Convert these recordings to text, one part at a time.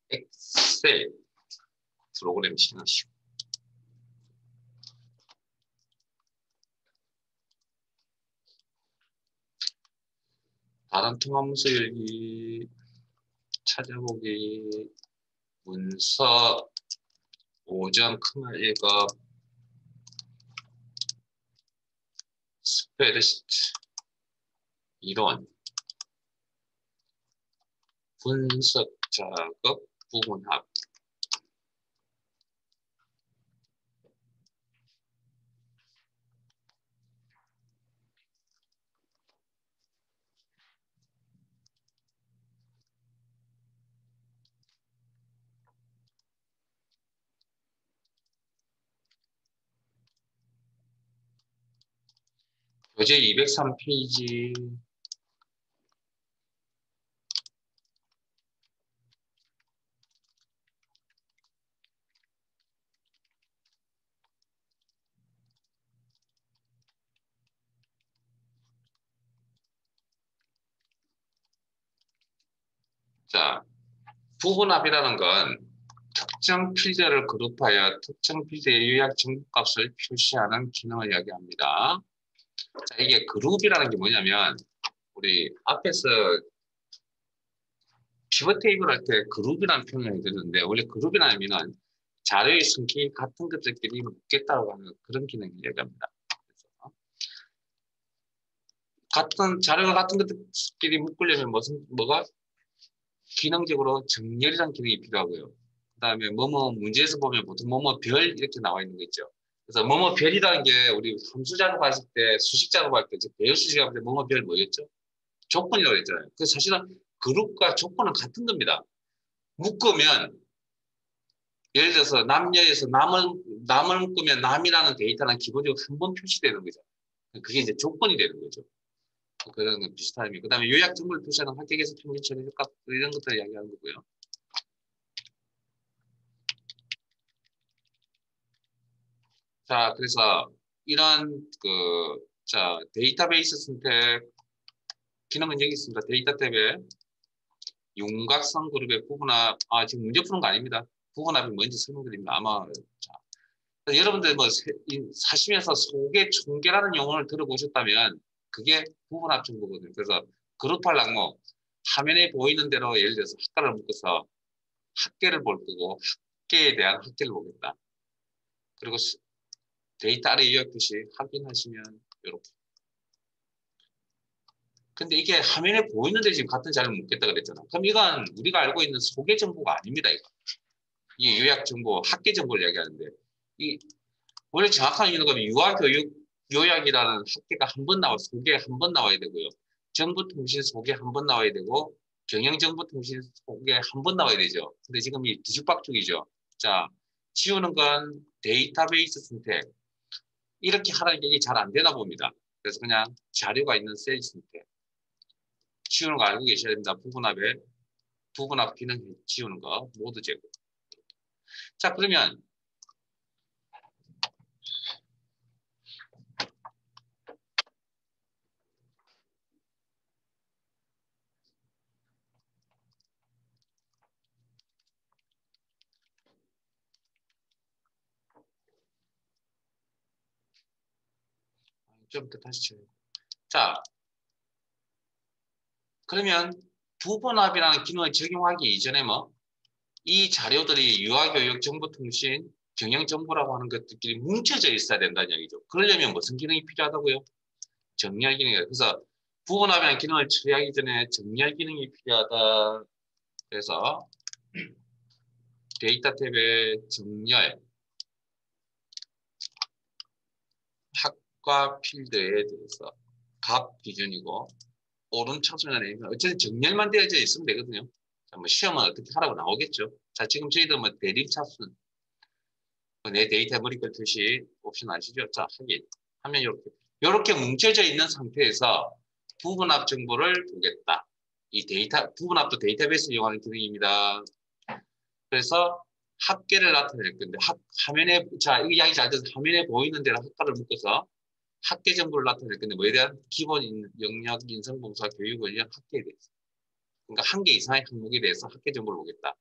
엑셀 프로그램 진행하시고 다른 통합 문서 열기, 찾아보기, 문서, 오전 큰말 읽어, 스프레드시트, 이론, 분석 작업, 부분합. 교재 203페이지. 자, 부분합이라는 건 특정 필드를 그룹하여 특정 필드의 요약 정보값을 표시하는 기능을 이야기합니다. 자, 이게 그룹이라는 게 뭐냐면 우리 앞에서 피벗 테이블 할 때 그룹이라는 표현을 드는데 원래 그룹이라는 의미는 자료의 성격이 같은 것들끼리 묶겠다고 하는 그런 기능을 이야기합니다. 그래서 같은 자료가 같은 것들끼리 묶으려면 뭐가 기능적으로 정렬이라는 기능이 필요하고요. 그 다음에 뭐뭐 문제에서 보면 보통 뭐뭐 별 이렇게 나와 있는 거 있죠. 그래서 뭐뭐 별이라는 게 우리 함수 작업하실 때 수식 작업할 때 배열 수식 작업할 때 뭐뭐 별 뭐였죠? 조건이라고 했잖아요. 그래서 사실은 그룹과 조건은 같은 겁니다. 묶으면 예를 들어서 남녀에서 남을 묶으면 남이라는 데이터는 기본적으로 한 번 표시되는 거죠. 그게 이제 조건이 되는 거죠. 그런 건 비슷한 의미. 그 다음에 요약 정보를 표시하는 합격에서 평균 처리 효과 이런 것들을 이야기하는 거고요. 자, 그래서 이런 자 데이터베이스 선택 기능은 여기 있습니다. 데이터 탭에 윤곽선 그룹의 부분합, 지금 문제 푸는 거 아닙니다. 부분합이 뭔지 설명드립니다. 아마 자, 여러분들 뭐 사시면서 소개 총계라는 용어를 들어보셨다면 그게 부분합 정보거든요. 그래서 그룹할 항목 화면에 보이는 대로 예를 들어서 학과를 묶어서 학계를 볼 거고 학계에 대한 학계를 보겠다. 그리고 데이터 아래 요약 표시 확인하시면 이렇게. 근데 이게 화면에 보이는데 지금 같은 자료를 묻겠다 그랬잖아. 그럼 이건 우리가 알고 있는 소개 정보가 아닙니다. 이 요약 정보, 학계 정보를 이야기하는데 이 원래 정확한 이유는 그러면 유아교육 요약이라는 학계가 한 번 나와 소개 한 번 나와야 되고요. 정보통신 소개 한 번 나와야 되고 경영정보통신 소개 한 번 나와야 되죠. 근데 지금 이 뒤죽박죽이죠. 자, 지우는 건 데이터베이스 선택 이렇게 하라는 게 잘 안 되나 봅니다. 그래서 그냥 자료가 있는 셀 선택 지우는 거 알고 계셔야 됩니다. 부분합 기능 지우는 거 모두 제거. 자, 그러면 좀 더 다시 쳐요. 자, 그러면 부분합이라는 기능을 적용하기 이전에 이 자료들이 유아교육 정보통신 경영정보라고 하는 것들끼리 뭉쳐져 있어야 된다는 얘기죠. 그러려면 무슨 기능이 필요하다고요? 정렬 기능이에요. 그래서 부분합이라는 기능을 처리하기 전에 정렬 기능이 필요하다. 그래서 데이터 탭에 정렬 학과 필드에 대해서 값 기준이고 오른차순환에 어쨌든 정렬만 되어져 있으면 되거든요. 자, 뭐 시험은 어떻게 하라고 나오겠죠. 자, 지금 저희들 뭐 대립차순 내 데이터 머리글 표시 옵션 아시죠? 자, 확인 하면 이렇게 뭉쳐져 있는 상태에서 부분합 정보를 보겠다. 이 데이터 부분합도 데이터베이스를 이용하는 기능입니다. 그래서 합계를 나타낼 건데 화면에 자, 이 이야기 잘 들어서 화면에 보이는 대로 학과를 묶어서 학계 정보를 나타낼 건데 뭐에 대한 기본 영역 인성봉사 교육 관련 학계에 대해서. 그러니까 한 개 이상의 항목에 대해서 학계 정보를 보겠다.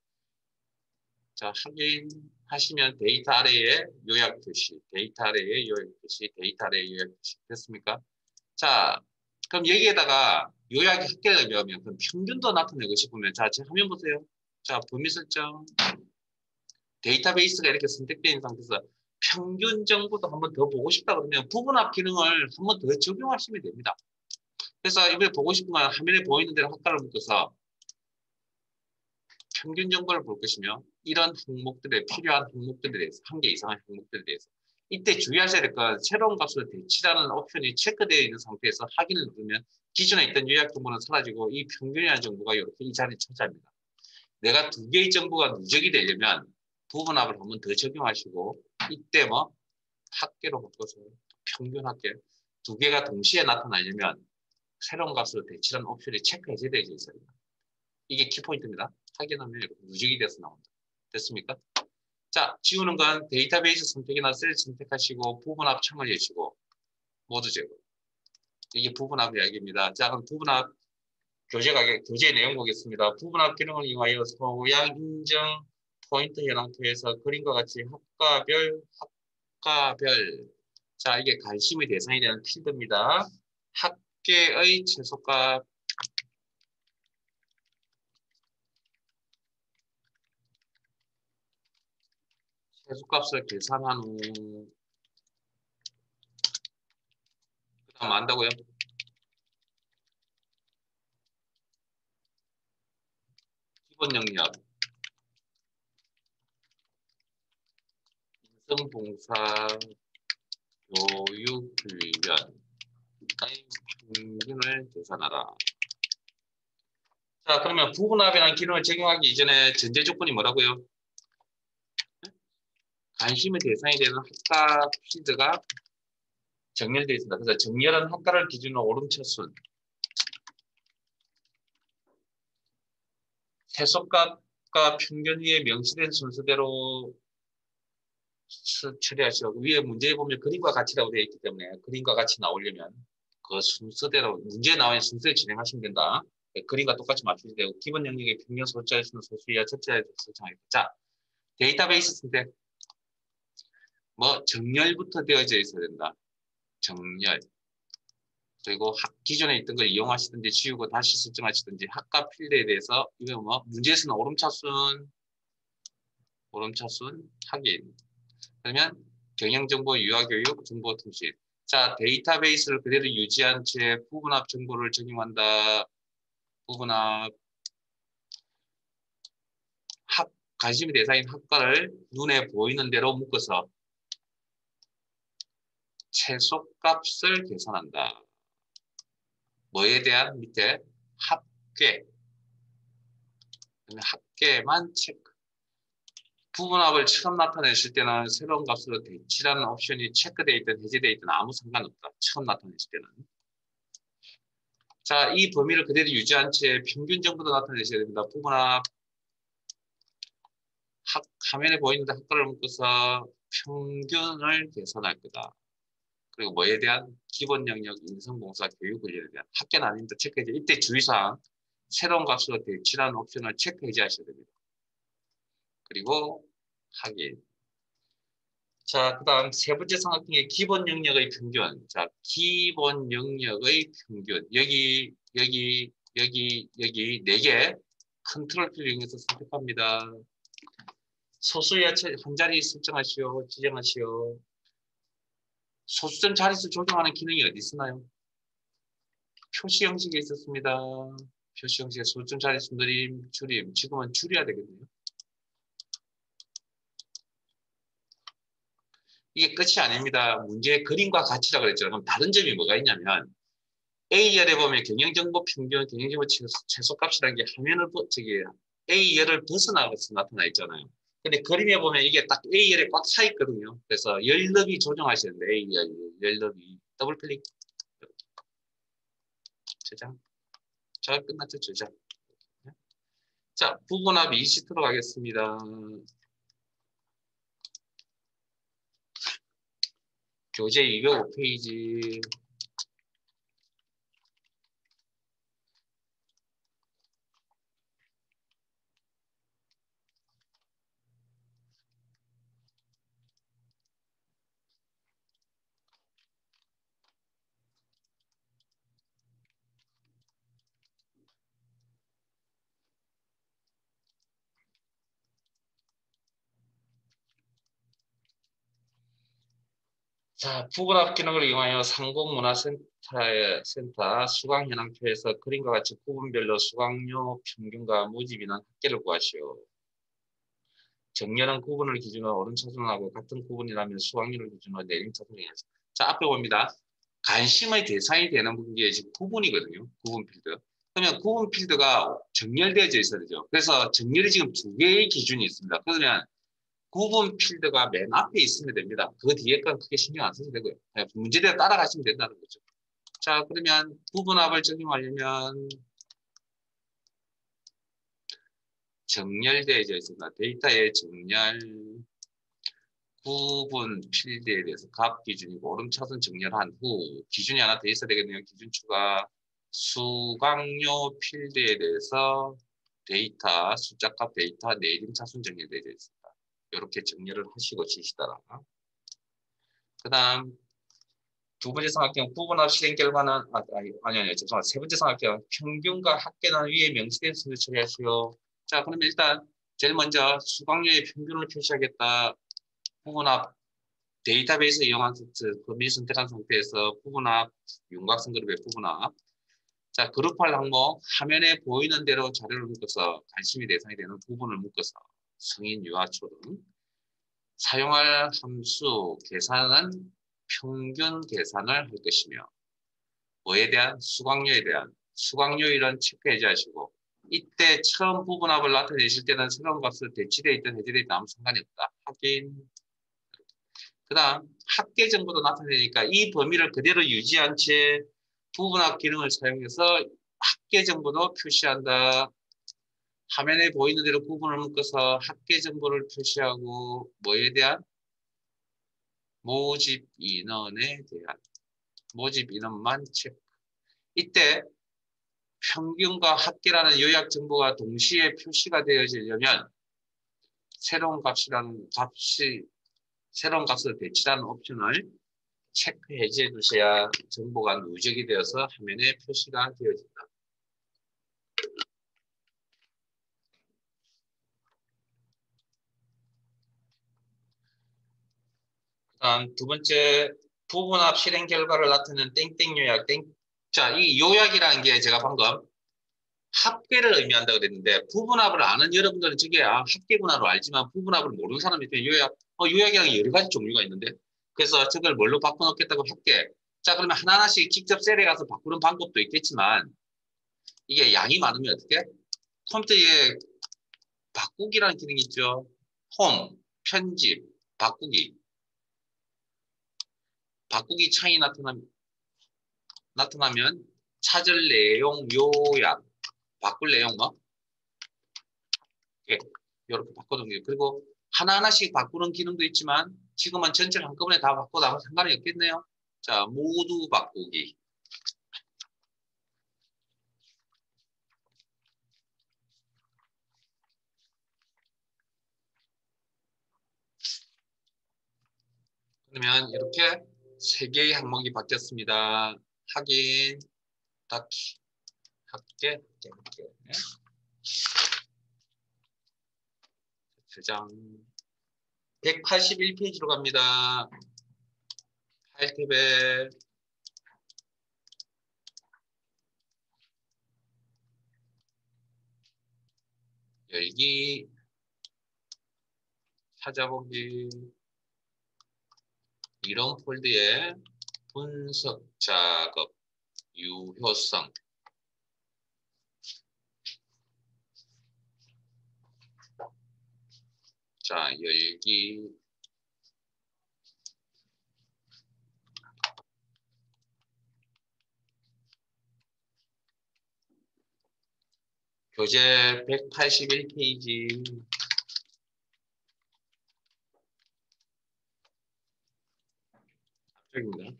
자, 확인하시면 데이터 아래에 요약 표시, 데이터 아래에 요약 표시, 데이터 아래에 요약 표시. 됐습니까? 자, 그럼 여기에다가 요약의 학계를 배우면 그럼 평균도 나타내고 싶으면 자, 제 화면 보세요. 자, 범위 설정. 데이터베이스가 이렇게 선택되어 있는 상태에서 평균 정보도 한번 더 보고 싶다 그러면 부분합 기능을 한번 더 적용하시면 됩니다. 그래서 이번에 보고 싶은 건 화면에 보이는 대로 학과를 묶어서 평균 정보를 볼 것이며 이런 항목들에 필요한 항목들에 대해서 한 개 이상의 항목들에 대해서 이때 주의하셔야 될 건 새로운 값으로 대치라는 옵션이 체크되어 있는 상태에서 확인을 누르면 기존에 있던 요약 정보는 사라지고 이 평균이라는 정보가 이렇게 이 자리를 차지합니다. 내가 두 개의 정보가 누적이 되려면 부분합을 한번 더 적용하시고 이때 뭐 합계로 바꿔서 평균 합계 두 개가 동시에 나타나려면 새로운 값으로 대치라는 옵션이 체크 해제되어 있어야 됩니다. 이게 키포인트입니다. 확인하면 이렇게 누적이 돼서 나옵니다. 됐습니까? 자, 지우는 건 데이터베이스 선택이나 셀 선택하시고 부분합 창을 여시고 모두 제거. 이게 부분합 이야기입니다. 자, 그럼 부분합 교재 내용 보겠습니다. 부분합 기능을 이용하여 소양 인정 포인트 현황표에서 그림과 같이 학과별. 자, 이게 관심의 대상이 되는 필드입니다. 학계의 최소값 최소값을 계산한 후 그 다음 안다고요? 기본 영역 인성봉사 교육 훈련의 평균을 계산하라. 자, 그러면 부분합이라는 기능을 적용하기 이전에 전제 조건이 뭐라고요? 관심의 대상이 되는 학과 필드가 정렬되어 있습니다. 그래서 정렬한 학과를 기준으로 오름차순 세속값과 평균 위에 명시된 순서대로 처리하시고 위에 문제에 보면 그림과 같이라고 되어 있기 때문에 그림과 같이 나오려면 그 순서대로 문제에 나와 있는 순서를 진행하시면 된다. 그림과 똑같이 맞추셔야 되고 기본 영역의 평균 소자의 수는 소수이하 첫째에 설정하겠다. 자, 데이터베이스 선택 뭐 정렬부터 되어져 있어야 된다. 정렬. 그리고 기존에 있던 걸 이용하시든지 지우고 다시 설정하시든지 학과 필드에 대해서 이거 뭐 문제에서는 오름차순 확인. 그러면 경영정보 유아교육 정보통신. 자, 데이터베이스를 그대로 유지한 채 부분합 정보를 적용한다. 부분합 관심의 대상인 학과를 눈에 보이는 대로 묶어서 최소값을 계산한다. 뭐에 대한 밑에 합계. 합계만 체크. 부분합을 처음 나타냈을 때는 새로운 값으로 대치라는 옵션이 체크되어 있든 해제되어 있든 아무 상관없다. 처음 나타냈을 때는. 자, 이 범위를 그대로 유지한 채 평균 정보도 나타내셔야 됩니다. 부분합 화면에 보이는 학과를 묶어서 평균을 계산할 거다. 그리고 뭐에 대한 기본 영역 인성봉사 교육 관련에 대한 학계는 아닙니다. 체크해제. 이때 주의사항 새로운 값으로 대치라는 옵션을 체크 해제하셔야 됩니다. 그리고 확인. 자, 그 다음 세 번째 삼각형의 기본 영역의 평균. 자, 기본 영역의 평균. 여기 네 개 컨트롤 키를 이용해서 선택합니다. 소수의 야채 한 자리 설정하시오. 지정하시오. 소수점 자릿수 조정하는 기능이 어디 있나요? 표시 형식에 있었습니다. 표시 형식에 소수점 자릿수 늘림, 줄임. 지금은 줄여야 되거든요. 이게 끝이 아닙니다. 문제의 그림과 같이라고 그랬잖아요. 그럼 다른 점이 뭐가 있냐면 A열에 보면 경영정보 평균, 경영정보 최소값이라는 게 화면을 A열을 벗어나서 나타나 있잖아요. 근데 그림에 보면 이게 딱 A열에 꽉 차 있거든요. 그래서 열 너비 조정하셔야 돼요. A열, 열 너비. 더블 클릭. 저장. 자, 끝났죠? 저장. 자, 부분합 20% 가겠습니다. 교재 205페이지. 자, 구분합 기능을 이용하여 상공문화센터 수강 현황표에서 그림과 같이 구분별로 수강료 평균과 모집인원 합계를 구하시오. 정렬은 구분을 기준으로 오른차순하고 같은 구분이라면 수강료를 기준으로 내림차순을 해야지. 자, 앞에 봅니다. 관심의 대상이 되는 게 지금 구분이거든요. 구분 필드. 그러면 구분 필드가 정렬되어져 있어야 되죠. 그래서 정렬이 지금 두 개의 기준이 있습니다. 그러면 구분 필드가 맨 앞에 있으면 됩니다. 그 뒤에 건 크게 신경 안 써도 되고요. 문제대로 따라가시면 된다는 거죠. 자, 그러면 구분합을 적용하려면 정렬되어져 있습니다. 데이터의 정렬, 구분 필드에 대해서 값 기준이고 오름차순 정렬한 후 기준이 하나 더 있어야 되겠네요. 기준 추가 수강료 필드에 대해서 데이터, 숫자값 데이터 내림차순 정렬되어 있습니다. 이렇게 정렬을 하시고 지시다가 그 다음 두 번째 삼각형 구분합 실행 결과는 아니요 죄송합니다. 세 번째 삼각형 평균과 합계는 위에 명시된 순서 처리하시오. 자, 그러면 일단 제일 먼저 수강료의 평균을 표시하겠다. 구분합 데이터베이스 이용한 범위 선택한 상태에서 구분합 윤곽선 그룹의 구분합. 자, 그룹할 항목 화면에 보이는 대로 자료를 묶어서 관심이 대상이 되는 부분을 묶어서 성인 유아초 등 사용할 함수 계산은 평균 계산을 할 것이며 뭐에 대한 수강료에 대한 수강료일은 체크해 하시고 이때 처음 부분합을 나타내실 때는 새로운 값을 대치되어 있든 해제되어 있든 아무 상관이 없다. 확인. 그 다음 합계 정보도 나타내니까 이 범위를 그대로 유지한 채 부분합 기능을 사용해서 합계 정보도 표시한다. 화면에 보이는 대로 구분을 묶어서 합계 정보를 표시하고 뭐에 대한 모집 인원에 대한 모집 인원만 체크. 이때 평균과 합계라는 요약 정보가 동시에 표시가 되어지려면 새로운 값을 배치하는 옵션을 체크 해제해 두셔야 정보가 누적이 되어서 화면에 표시가 되어진다. 그다음 두 번째 부분합 실행 결과를 나타내는 땡땡 요약. 자, 이 요약이라는 게 제가 방금 합계를 의미한다고 그랬는데 부분합을 아는 여러분들은 저게 합계구나로 알지만 부분합을 모르는 사람이 있으면 요약이라는 여러 가지 종류가 있는데 그래서 저걸 뭘로 바꿔놓겠다고 합계. 자, 그러면 하나하나씩 직접 셀에 가서 바꾸는 방법도 있겠지만 이게 양이 많으면 어떻게? 컴퓨터에 바꾸기라는 기능이 있죠. 홈, 편집, 바꾸기. 바꾸기 창이 나타나면 찾을 내용 요약. 바꿀 내용 뭐? 이렇게 바꿔놓은 그리고 하나하나씩 바꾸는 기능도 있지만 지금은 전체를 한꺼번에 다 바꿔도 아무 상관이 없겠네요. 자, 모두 바꾸기. 그러면 이렇게 세 개의 항목이 바뀌었습니다. 확인, 닫기, 합계. 네. 저장. 181페이지로 갑니다. 파일 탭에 열기, 찾아보기, 이런 폴드에 분석 작업, 유효성. 자, 열기. 교재 181페이지. 여기입니다.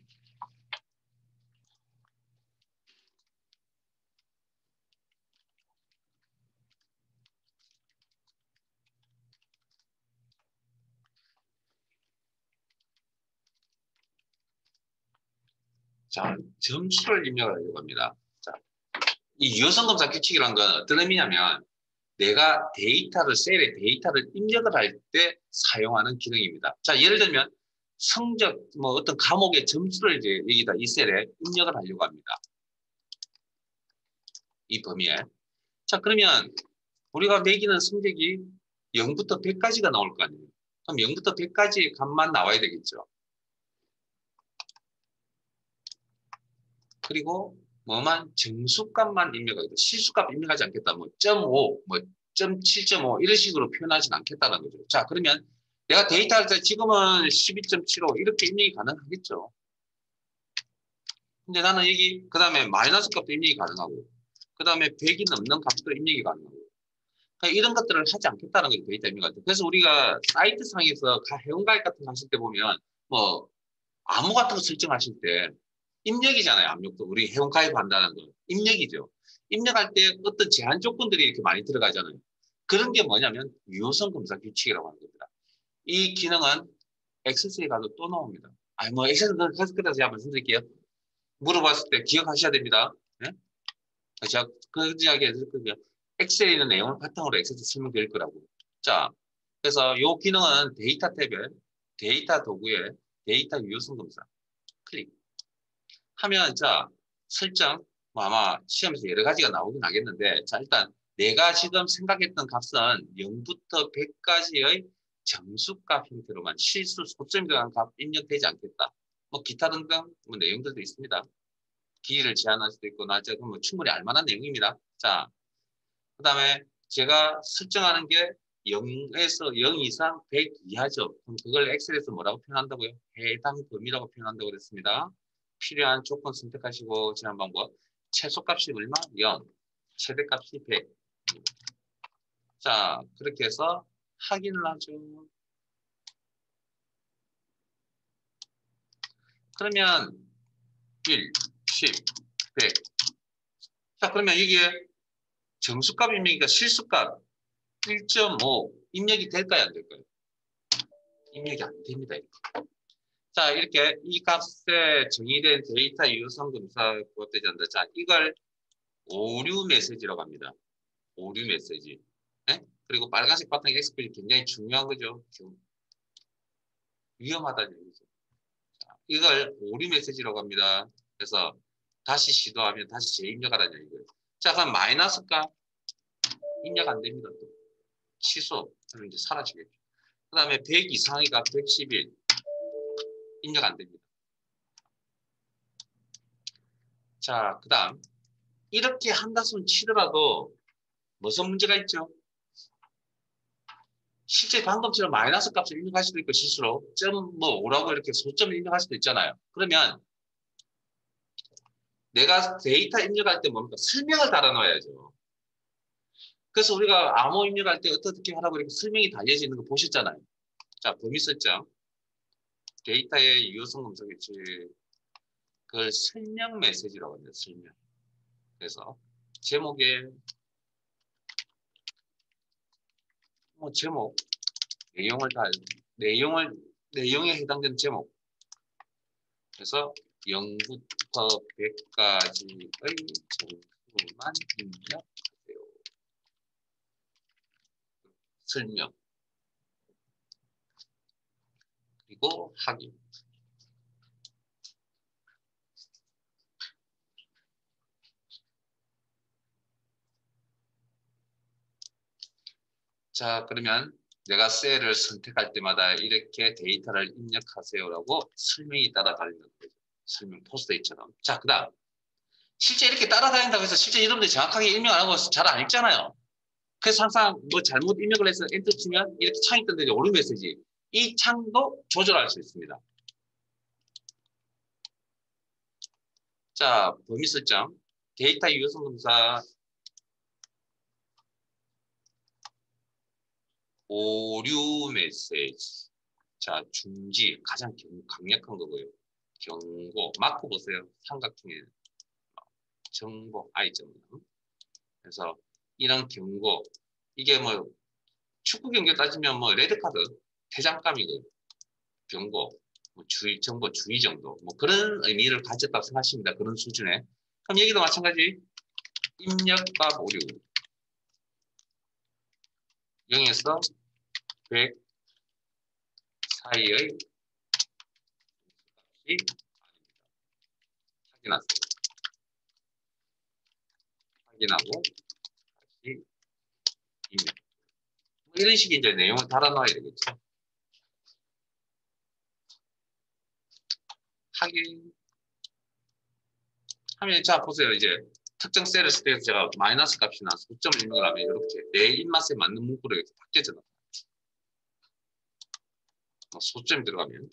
자, 점수를 입력하려고 합니다. 자, 이 유효성 검사 규칙이란 건 어떤 의미냐면 내가 데이터를, 셀에 데이터를 입력을 할 때 사용하는 기능입니다. 자, 예를 들면 성적, 뭐 어떤 과목의 점수를 이제 여기다 이 셀에 입력을 하려고 합니다. 이 범위에. 자, 그러면 우리가 매기는 성적이 0부터 100까지가 나올 거 아니에요. 그럼 0부터 100까지의 값만 나와야 되겠죠. 그리고 뭐만 정수값만 입력하겠다. 실수값 입력하지 않겠다. 뭐 0.5, 뭐 0.7.5 이런 식으로 표현하지는 않겠다는 거죠. 자, 그러면 내가 데이터를 지금은 12.75 이렇게 입력이 가능하겠죠. 근데 나는 여기 그 다음에 마이너스 값도 입력이 가능하고 그 다음에 100이 넘는 값도 입력이 가능하고 그러니까 이런 것들을 하지 않겠다는 거죠. 데이터 입력할 때. 그래서 우리가 사이트 상에서 회원가입 같은 거 하실 때 보면 뭐 암호 같은 거 설정하실 때 입력이잖아요. 압력도. 우리 회원 가입한다는 거. 입력이죠. 입력할 때 어떤 제한 조건들이 이렇게 많이 들어가잖아요. 그런 게 뭐냐면 유효성 검사 규칙이라고 하는 겁니다. 이 기능은 엑세스에 가도 또 나옵니다. 아니 뭐 엑세스 그래서 제가 말씀드릴게요. 물어봤을 때 기억하셔야 됩니다. 네? 제가 그 이야기 했거든요. 엑셀에 있는 내용을 바탕으로 엑세스 설명드릴 거라고. 자, 그래서 이 기능은 데이터 탭에 데이터 도구에 데이터 유효성 검사 클릭. 하면 자 설정 뭐 아마 시험에서 여러 가지가 나오긴 하겠는데 자 일단 내가 지금 생각했던 값은 0부터 100까지의 정수값 형태로만 실수 소점이 들어간 값 입력되지 않겠다. 뭐 기타 등등 뭐 내용들도 있습니다. 길이를 제한할 수도 있고 날짜 뭐 충분히 알만한 내용입니다. 자 그다음에 제가 설정하는 게 0에서 0 이상 100 이하죠. 그럼 그걸 엑셀에서 뭐라고 표현한다고요? 해당 범위라고 표현한다고 그랬습니다. 필요한 조건 선택하시고 지난 방법 최소값이 얼마? 0 최대값이 100 자 그렇게 해서 확인을 하죠. 그러면 1, 10, 100 자 그러면 이게 정수값 입력이니까 실수값 1.5 입력이 될까요? 안 될까요? 입력이 안 됩니다. 자, 이렇게 이 값에 정의된 데이터 유효성 검사 부합되지 않는다. 자, 이걸 오류 메시지라고 합니다. 오류 메시지. 네? 그리고 빨간색 바탕 엑스플이 굉장히 중요한 거죠. 위험하다는 얘기죠. 자, 이걸 오류 메시지라고 합니다. 그래서 다시 시도하면 다시 재입력하라는 얘기예요. 자, 그럼 마이너스값 입력 안 됩니다. 또. 취소. 그럼 이제 사라지겠죠. 그 다음에 100 이상이가 111 입력 안 됩니다. 자, 그 다음 이렇게 한다 손 치더라도 무슨 문제가 있죠? 실제 방금처럼 마이너스 값을 입력할 수도 있고 실수로 점 뭐 5라고 이렇게 소점을 입력할 수도 있잖아요. 그러면 내가 데이터 입력할 때 뭡니까? 설명을 달아놔야죠. 그래서 우리가 암호 입력할 때 어떻게 하라고 이렇게 설명이 달려져 있는 거 보셨잖아요. 자, 범위 설정. 데이터의 유효성 검사 규칙. 그걸 설명 메시지라고 합니다. 설명. 그래서 제목에 뭐 제목 내용을 다 내용에 해당되는 제목. 그래서 0부터 100까지의 정수만 입력하세요. 설명. 그리고 확인. 자, 그러면 내가 셀을 선택할 때마다 이렇게 데이터를 입력하세요라고 설명이 따라다니는 거죠. 설명 포스트잇처럼. 자, 그 다음. 실제 이렇게 따라다닌다고 해서 실제 여러분들이 정확하게 입력 안 하고 잘 안 읽잖아요. 그래서 항상 뭐 잘못 입력을 해서 엔터 치면 이렇게 창이 뜬다죠. 오류 메시지. 이 창도 조절할 수 있습니다. 자, 범위 설정. 데이터 유효성 검사 오류 메시지. 자, 중지. 가장 강력한 거고요. 경고, 마크 보세요. 삼각형에 정보, I점은. 그래서 이런 경고, 이게 뭐 축구 경기 따지면 뭐 레드카드, 퇴장감이고 경고, 뭐 주의, 정보 주의 정도, 뭐 그런 의미를 가졌다고 생각하십니다. 그런 수준에. 그럼 여기도 마찬가지 입력과 오류 0에서 100 사이의 값이 확인하세요. 확인하고 다시 입력. 뭐 이런 식의 이제 내용을 달아놔야 되겠죠. 확인 하면 자 보세요. 이제 특정 셀을 쓸 때 제가 마이너스 값이나 소점을 입력을 하면 이렇게 내 입맛에 맞는 문구로 이렇게 바뀌어져 나타나요. 소점이 들어가면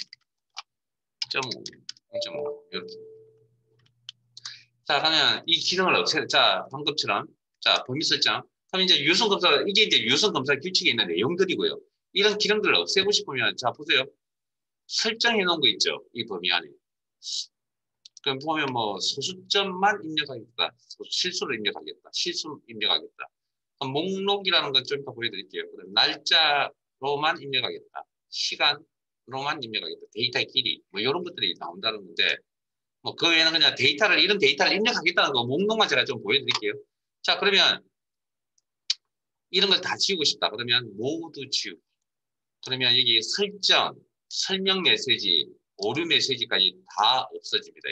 0.5, 0.5 이렇게. 자, 그러면 이 기능을 없애. 자, 방금처럼 자 범위 설정. 그럼 이제 유선 검사 이게 이제 유선 검사 규칙에 있는 내용들이고요. 이런 기능들을 없애고 싶으면 자 보세요. 설정해 놓은 거 있죠. 이 범위 안에. 그럼 보면 뭐 소수점만 입력하겠다. 실수를 입력하겠다. 실수 입력하겠다. 그럼 목록이라는 건 좀 이따 보여드릴게요. 그럼 날짜로만 입력하겠다. 시간로만 입력하겠다. 데이터의 길이 뭐 이런 것들이 나온다는 건데 뭐 그 외에는 그냥 데이터를 이런 데이터를 입력하겠다는 거 목록만 제가 좀 보여드릴게요. 자 그러면 이런 걸 다 지우고 싶다. 그러면 모두 지우고. 그러면 여기 설정, 설명 메시지, 오류 메시지까지 다 없어집니다.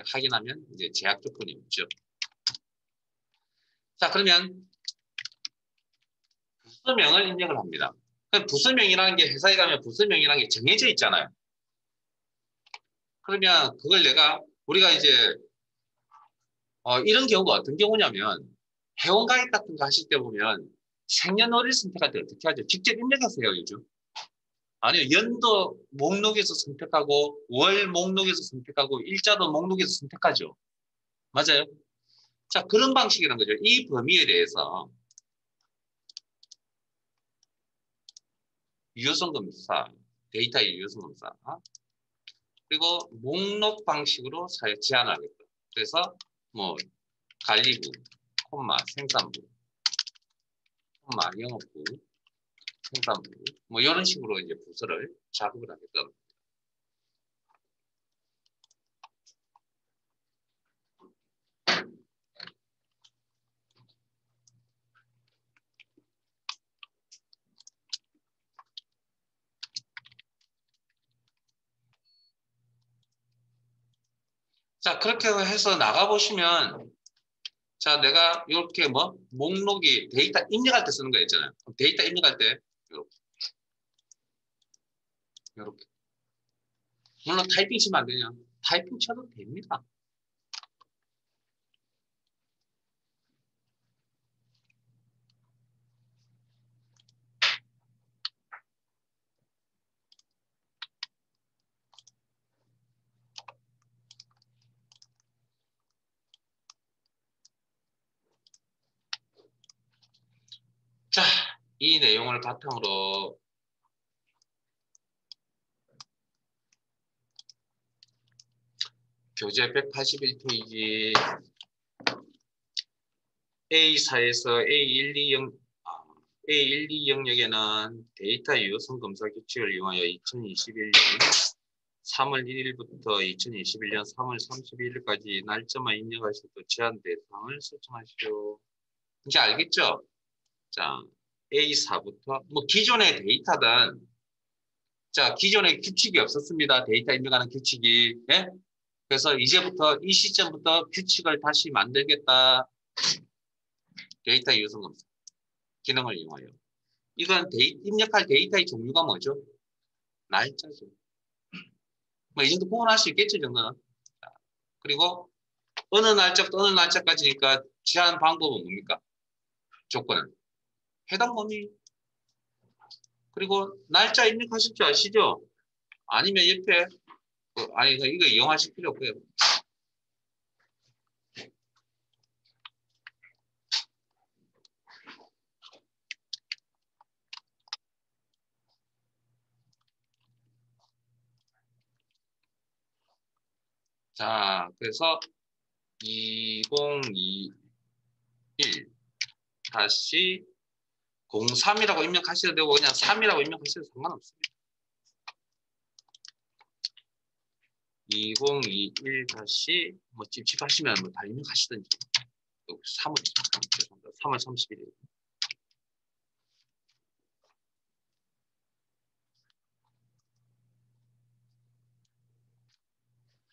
확인하면 이제 제약 조건이 없죠. 자 그러면 부서명을 입력을 합니다. 부서명이라는 게 회사에 가면 부서명이라는 게 정해져 있잖아요. 그러면 그걸 우리가 이제 이런 경우가 어떤 경우냐면 회원가입 같은 거 하실 때 보면 생년월일 선택할 때 어떻게 하죠? 직접 입력하세요 요즘. 아니요 연도 목록에서 선택하고 월 목록에서 선택하고 일자도 목록에서 선택하죠. 맞아요? 자 그런 방식이라는 거죠. 이 범위에 대해서 유효성 검사, 데이터의 유효성 검사 그리고 목록 방식으로 제한하겠다. 그래서 뭐 관리부, 콤마, 생산부, 콤마, 영업부, 생산부 뭐 이런 식으로 이제 부서를 작업을 하겠다. 자 그렇게 해서 나가보시면 자 내가 이렇게 뭐 목록이 데이터 입력할 때 쓰는 거 있잖아요. 데이터 입력할 때 이렇게 이렇게 물론 타이핑 치면 안 되냐? 타이핑 쳐도 됩니다. 자, 이 내용을 바탕으로 교재 181페이지 A4에서 A120 영역에는 데이터 유효성 검사 규칙을 이용하여 2021년 3월 1일부터 2021년 3월 31일까지 날짜만 입력하셔도 제한 대상을 설정하시오. 이제 알겠죠? 자, A4부터 뭐 기존의 데이터든 자 기존에 규칙이 없었습니다. 데이터 입력하는 규칙이 예? 그래서 이제부터 이 시점부터 규칙을 다시 만들겠다. 데이터 유효성 검사 기능을 이용하여 이건 입력할 데이터의 종류가 뭐죠? 날짜죠. 뭐 이 정도 구분할 수 있겠죠, 정도는. 그리고 어느 날짜부터 어느 날짜까지니까 제한 방법은 뭡니까? 조건은 해당 범위. 그리고 날짜 입력하실 줄 아시죠? 아니면 옆에 아니 이거 이용하실 필요 없고요. 자, 그래서 2021 다시 03이라고 입력하셔도 되고 그냥 3이라고 입력하셔도 상관없습니다. 2021 다시 뭐 찝찝하시면 뭐 다 입력하시든지 3월 죄송합니다. 3월 31일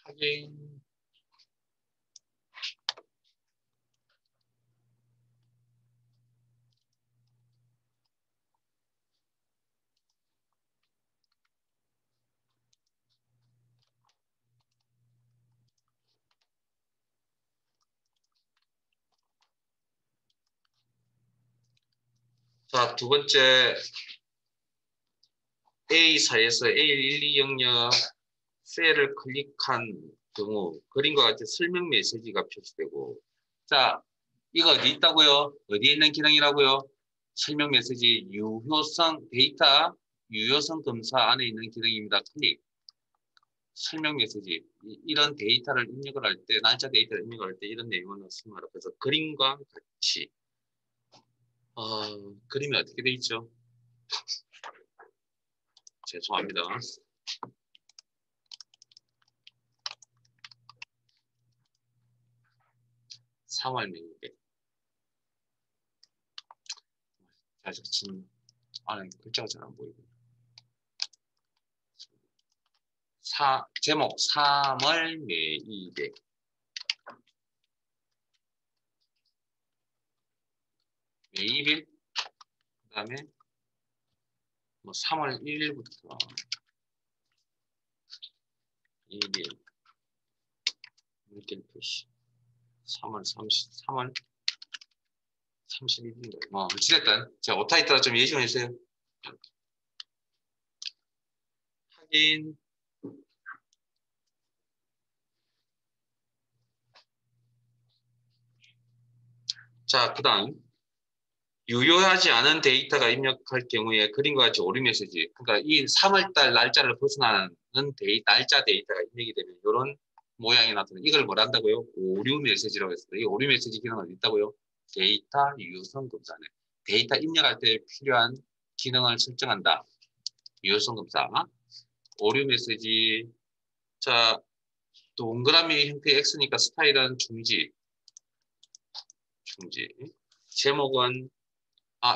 확인. 자, 두 번째 A사에서 A1200 셀을 클릭한 경우 그림과 같이 설명 메시지가 표시되고 자, 이거 어디 있다고요? 어디에 있는 기능이라고요? 설명 메시지 유효성 데이터 유효성 검사 안에 있는 기능입니다. 클릭. 설명 메시지 이런 데이터를 입력을 할 때 날짜 데이터를 입력을 할 때 이런 내용을 넣습니다. 그래서 그림과 같이 그림이 어떻게 돼 있죠? 죄송합니다. 3월 매일에 아직 지금 안에 글자가 잘 안 보이고 제목 3월 매일에 매일일 그 다음에 뭐 3월 1일부터 2일 물길 표시 3월 31일인가 어찌됐든 자 오타 있다가 좀 예시 좀 해주세요. 확인. 자, 그 다음 유효하지 않은 데이터가 입력할 경우에 그림과 같이 오류 메시지 그러니까 이 3월달 날짜를 벗어나는 날짜 데이터가 입력이 되면 이런 모양이 나타나는 이걸 뭘 한다고요? 오류 메시지라고 했습니다. 이 오류 메시지 기능은 어디 있다고요? 데이터 유효성 검사네. 데이터 입력할 때 필요한 기능을 설정한다. 유효성 검사. 오류 메시지. 자, 동그라미 형태의 X니까 스타일은 중지. 제목은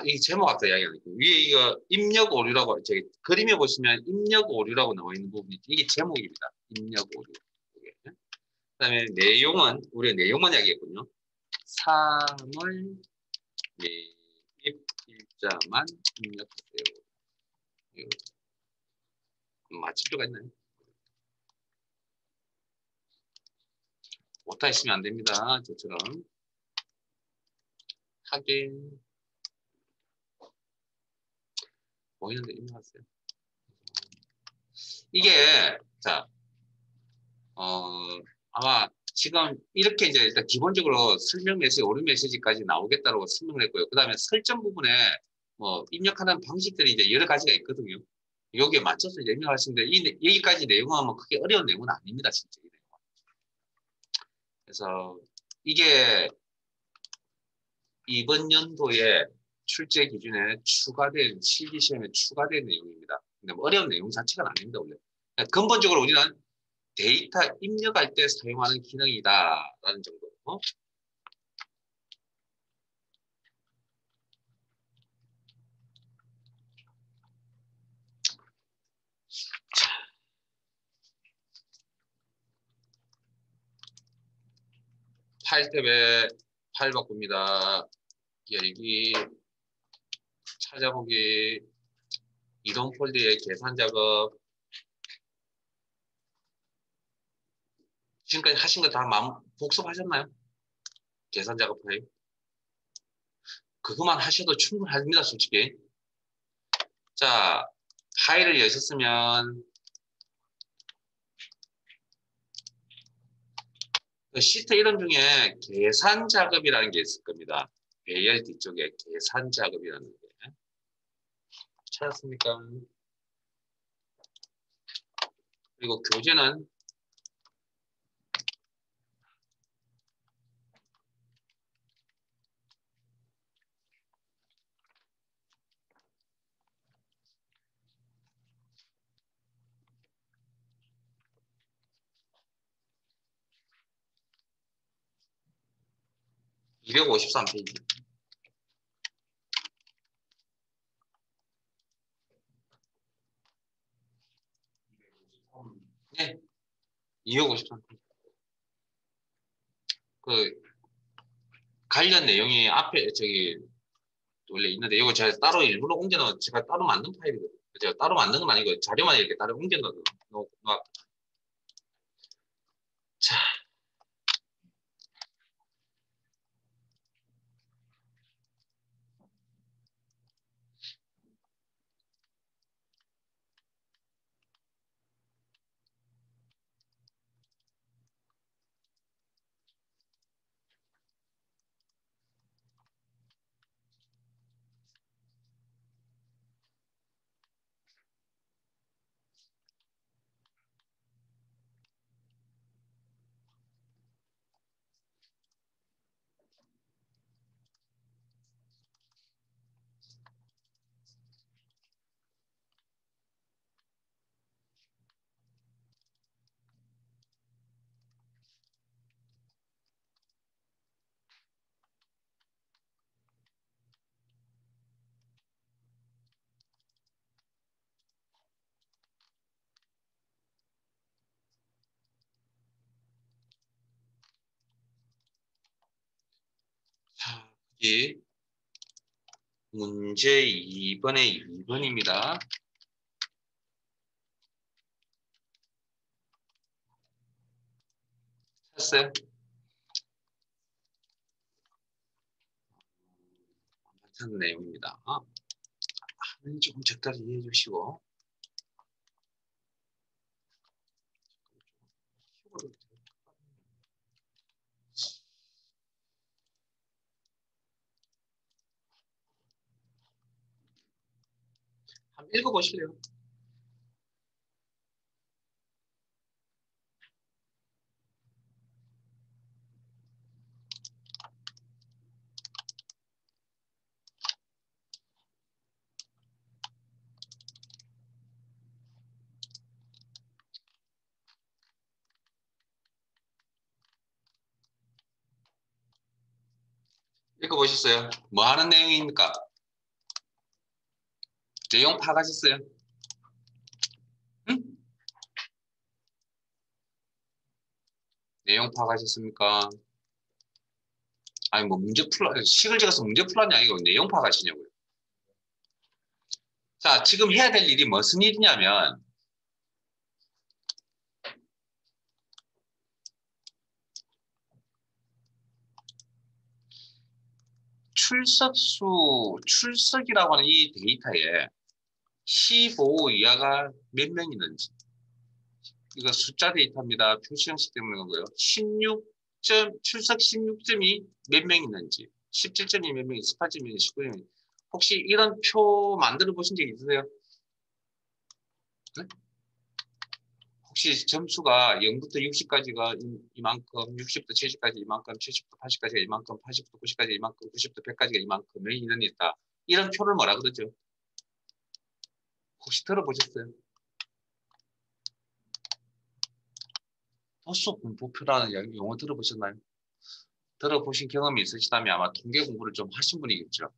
이 제목 아까 이야기하는 위에 이거 입력 오류라고 저기 그림에 보시면 입력 오류라고 나와 있는 부분이 이게 제목입니다. 입력 오류. 그다음에 내용은 우리가 내용만 이야기했군요. 3월 매입 일자만 입력하세요. 맞출 필요가 있나요? 오타 있으면 안 됩니다. 저처럼 확인 보이는데 입력하세요. 이게 자 아마 지금 이렇게 이제 일단 기본적으로 설명 메시지, 오류 메시지까지 나오겠다고 설명을 했고요. 그 다음에 설정 부분에 뭐 입력하는 방식들이 이제 여러 가지가 있거든요. 여기에 맞춰서 이제 입력하시는데 여기까지 내용은 뭐 크게 어려운 내용은 아닙니다. 진짜. 그래서 이게 이번 연도에 출제 기준에 추가된 실기시험에 추가된 내용입니다. 근데 뭐 어려운 내용 자체가 아닙니다. 원래 근본적으로 우리는 데이터 입력할 때 사용하는 기능이다라는 정도. 파일 탭에 파일 바꿉니다. 열기, 찾아보기, 이동 폴더의 계산 작업. 지금까지 하신 거 다 복습하셨나요? 계산 작업 파일. 그것만 하셔도 충분합니다, 솔직히. 자, 파일을 여셨으면 시트 이름 중에 계산 작업이라는 게 있을 겁니다. 배열 뒤쪽에 계산 작업이라는 게. 찾았습니까? 그리고 교재는 253페이지. 네, 253페이지. 그 관련 내용이 앞에 저기 원래 있는데 이거 제가 따로 일부러 옮겨놓은 제가 따로 만든 파일이거든요. 제가 따로 만든 건 아니고 자료만 이렇게 따로 옮겨놓은 자, 여기 문제 2번의 2번입니다. 찾았어요? 괜찮은 내용입니다. 화면 조금 적당히 이해해 주시고. 한번 읽어보실래요? 읽어보셨어요? 뭐 하는 내용입니까? 내용 파악하셨어요? 응? 내용 파악하셨습니까? 아니 뭐 문제 풀어 식을 적어서 문제 풀었냐 아니고 내용 파악하시냐고요. 자, 지금 해야 될 일이 무슨 일이냐면 출석이라고 하는 이 데이터에 15 이하가 몇 명 있는지. 이거 숫자 데이터입니다. 표시 형식 때문에 거고요. 출석 16점이 몇 명 있는지, 17점이 몇 명, 18점이, 19점이. 혹시 이런 표 만들어 보신 적 있으세요? 네? 혹시 점수가 0부터 60까지가 이만큼, 60부터 70까지 이만큼, 70부터 80까지가 이만큼, 80부터 90까지 이만큼, 90부터 100까지가 이만큼의 인원이 있다. 이런 표를 뭐라 그러죠? 혹시 들어보셨어요? 도수 분포표라는 용어 들어보셨나요? 들어보신 경험이 있으시다면 아마 통계 공부를 좀 하신 분이겠죠.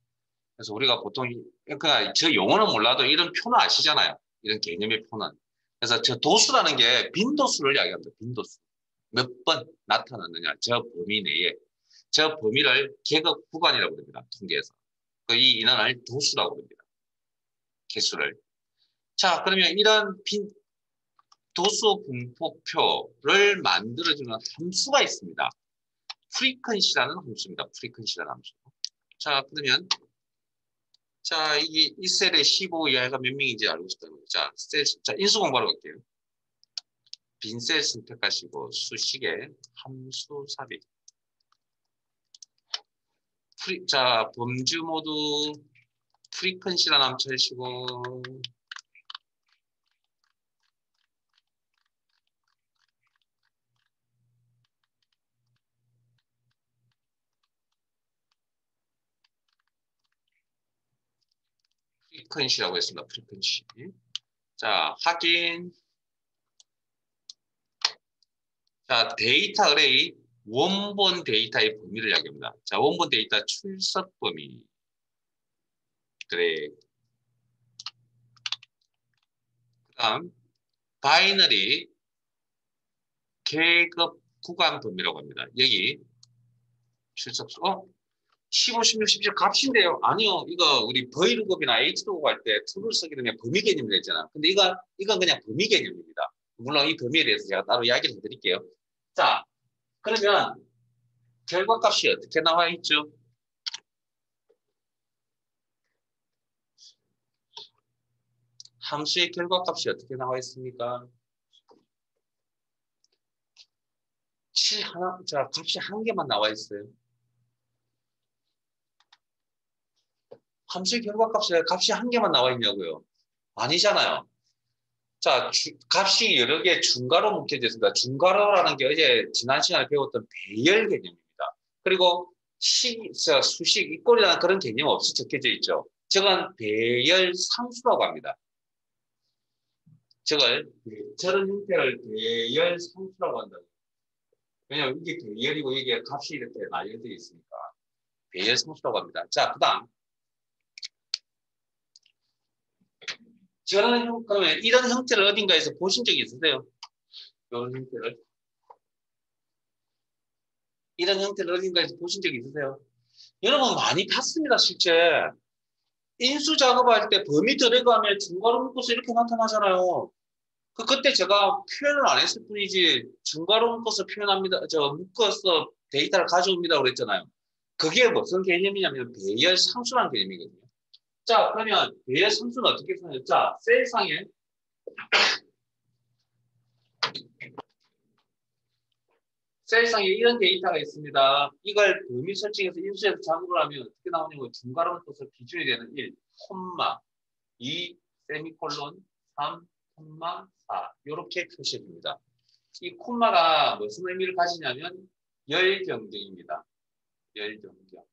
그래서 우리가 보통, 그러니까 저 용어는 몰라도 이런 표는 아시잖아요. 이런 개념의 표는. 그래서 저 도수라는 게 빈도수를 이야기합니다. 빈도수. 몇 번 나타났느냐. 저 범위 내에. 저 범위를 계급 구간이라고 합니다. 통계에서. 이 인원을 도수라고 합니다. 개수를. 자, 그러면 이런 도수 분포표를 만들어주는 함수가 있습니다. 프리퀀시라는 함수입니다. 프리퀀시라는 함수. 자, 그러면 자, 이 셀의 15 이하가 몇 명인지 알고 싶다는 거죠. 자, 인수 공부하러 갈게요. 빈 셀 선택하시고 수식에 함수 삽입. 자, 범주 모두 프리퀀시라는 함수 하시고 프리퀀시라고 했습니다. 프리퀀시. 자, 확인. 자, 데이터 어레이 원본 데이터의 범위를 이야기합니다. 자, 원본 데이터 출석 범위. 그래. 그다음 바이너리 계급 구간 범위라고 합니다. 여기 출석수 15, 16, 17 값인데요. 아니요. 이거 우리 V루급이나 H루급 할 때 툴을 쓰게 되면 범위 개념이 있잖아. 근데 이건 그냥 범위 개념입니다. 물론 이 범위에 대해서 제가 따로 이야기를 해드릴게요. 자, 그러면 결과값이 어떻게 나와 있죠? 함수의 결과값이 어떻게 나와 있습니까? 7 하나, 자, 값이 한 개만 나와 있어요. 함수의 결과값에 값이 한 개만 나와 있냐고요? 아니잖아요. 자, 값이 여러 개 중괄호 묶여져 있습니다. 중괄호라는 게 어제 지난 시간에 배웠던 배열 개념입니다. 그리고 수식, 이꼴이라는 그런 개념 없이 적혀져 있죠. 저건 배열 상수라고 합니다. 저런 형태를 배열 상수라고 한다. 왜냐하면 이게 배열이고 이게 값이 이렇게 나열되어 있으니까 배열 상수라고 합니다. 자, 그 다음 그러면 이런 형태를 어딘가에서 보신 적이 있으세요? 이런 형태를 어딘가에서 보신 적이 있으세요? 여러분 많이 봤습니다, 실제. 인수 작업할 때 범위 들어가면 중괄호 묶어서 이렇게 나타나잖아요. 그때 제가 표현을 안 했을 뿐이지 중괄호 묶어서 표현합니다. 묶어서 데이터를 가져옵니다 그랬잖아요. 그게 무슨 개념이냐면 배열 상수라는 개념이거든요. 자, 그러면 배열 상수는 어떻게 표현해요? 자, 셀상에 이런 데이터가 있습니다. 이걸 범위 설정해서 인수해서 작업을 하면 어떻게 나오냐면 중괄호 묶어서 기준이 되는 1, 2, 세미콜론, 3, 4 이렇게 표시됩니다. 이 콤마가 무슨 의미를 가지냐면 열 변경입니다. 열 변경.